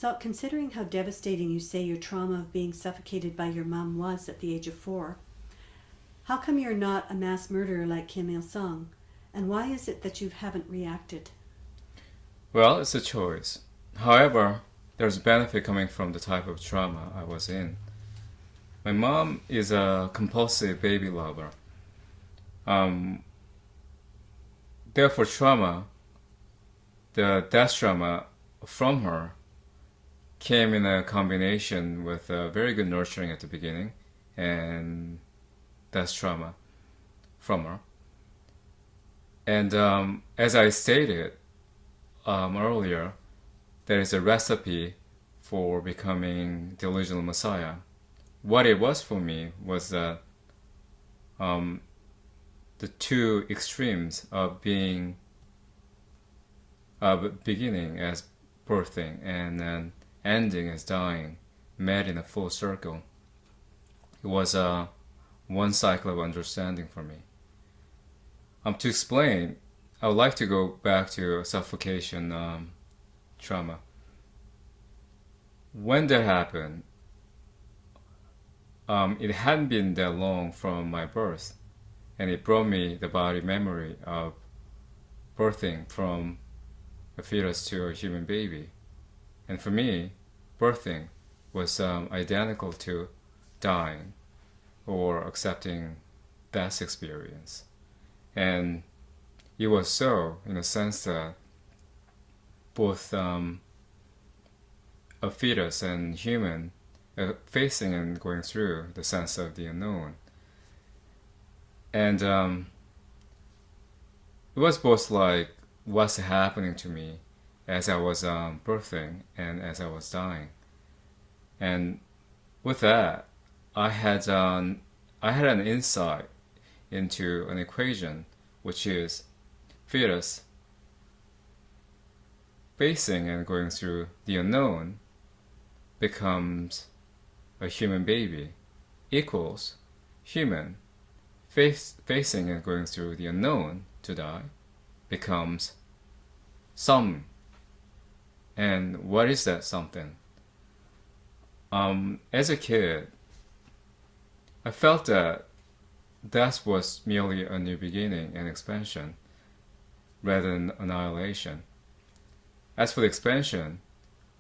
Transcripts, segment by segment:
So, considering how devastating you say your trauma of being suffocated by your mom was at the age of 4, how come you're not a mass murderer like Kim Il-sung? And why is it that you haven't reacted? Well, it's a choice. However, there's benefit coming from the type of trauma I was in. My mom is a compulsive baby lover. Um, Therefore, the death trauma from her came in a combination with very good nurturing at the beginning and death trauma from her. And as I stated earlier, there is a recipe for becoming delusional messiah. What it was for me was that um, the two extremes of beginning as birthing and then ending as dying met in a full circle. It was one cycle of understanding for me. To explain, I would like to go back to suffocation trauma. When that happened, it hadn't been that long from my birth, and it brought me the body memory of birthing from a fetus to a human baby. And for me, birthing was identical to dying or accepting death experience. And it was so in a sense that both a fetus and human facing and going through the sense of the unknown. And it was both like what's happening to me as I was birthing and as I was dying. And with that, I had an insight into an equation, which is fetus facing and going through the unknown becomes a human baby equals human facing and going through the unknown to die becomes some. And what is that something? As a kid, I felt that death was merely a new beginning and expansion rather than annihilation. As for the expansion,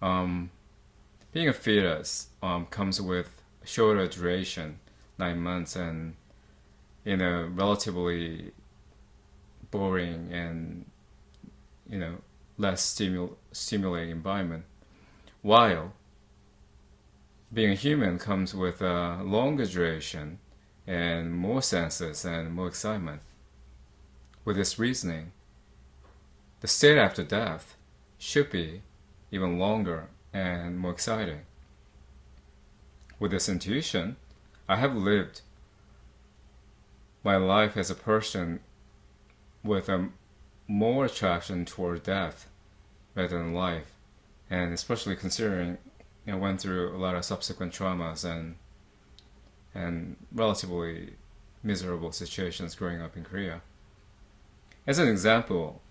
being a fetus comes with shorter duration, 9 months, and in a relatively boring and less stimulating environment, while being a human comes with a longer duration and more senses and more excitement. With this reasoning, the state after death should be even longer and more exciting. With this intuition, I have lived my life as a person with a more attraction toward death rather than life, and especially considering I went through a lot of subsequent traumas and relatively miserable situations growing up in Korea. As an example,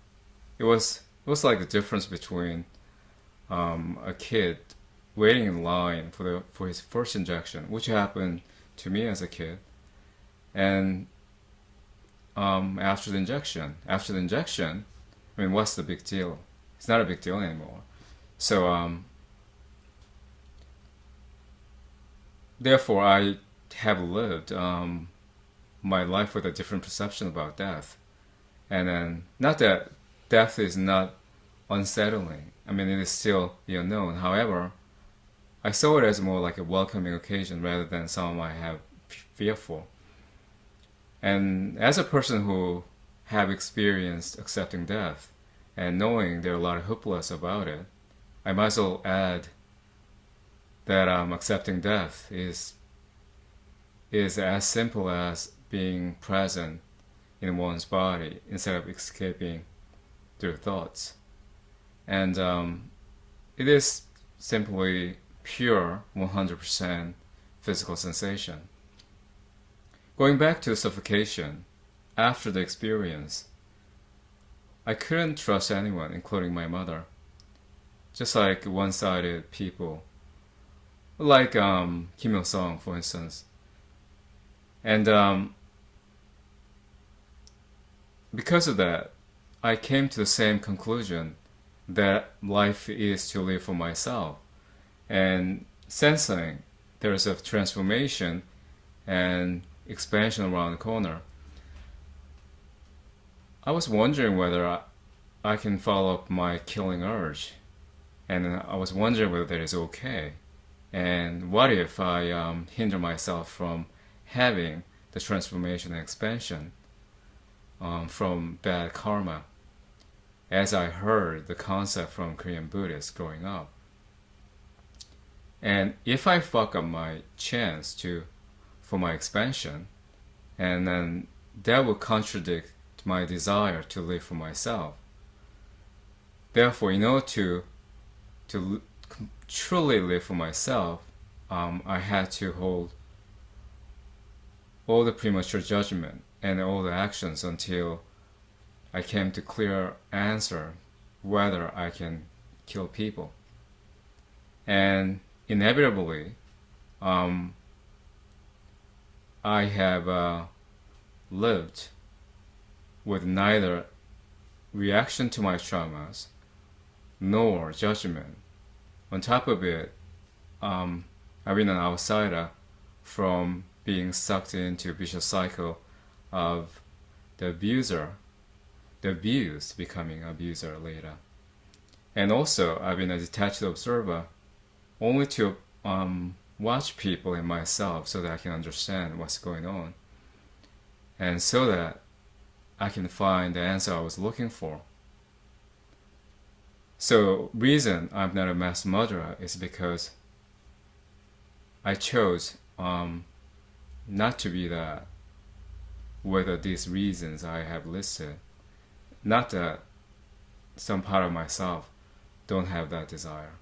it was like the difference between a kid waiting in line for his first injection, which happened to me as a kid, and after the injection. After the injection, I mean, what's the big deal? It's not a big deal anymore. So therefore, I have lived my life with a different perception about death. And then, not that death is not unsettling. I mean, it is still the unknown. However, I saw it as more like a welcoming occasion rather than something I have fearful. And as a person who have experienced accepting death and knowing there are a lot of hopeless about it, I might as well add that accepting death is as simple as being present in one's body instead of escaping through thoughts. And it is simply pure 100% physical sensation. Going back to suffocation, after the experience, I couldn't trust anyone, including my mother. just like one-sided people, like Kim Il Sung, for instance. And because of that, I came to the same conclusion that life is to live for myself. And sensing there's a transformation and expansion around the corner, I was wondering whether I can follow up my killing urge. And I was wondering whether that is okay. And what if I hinder myself from having the transformation and expansion from bad karma, as I heard the concept from Korean Buddhists growing up. And if I fuck up my chance for my expansion, and then that would contradict my desire to live for myself. Therefore, in order to truly live for myself, I had to hold all the premature judgment and all the actions until I came to clear answer whether I can kill people. And inevitably, I have lived with neither reaction to my traumas nor judgment. On top of it, I've been an outsider from being sucked into a vicious cycle of the abuser, the abused becoming abuser later. And also, I've been a detached observer only to watch people and myself so that I can understand what's going on. And so that I can find the answer I was looking for. So, reason I'm not a mass murderer is because I chose not to be that with these reasons I have listed. Not that some part of myself don't have that desire.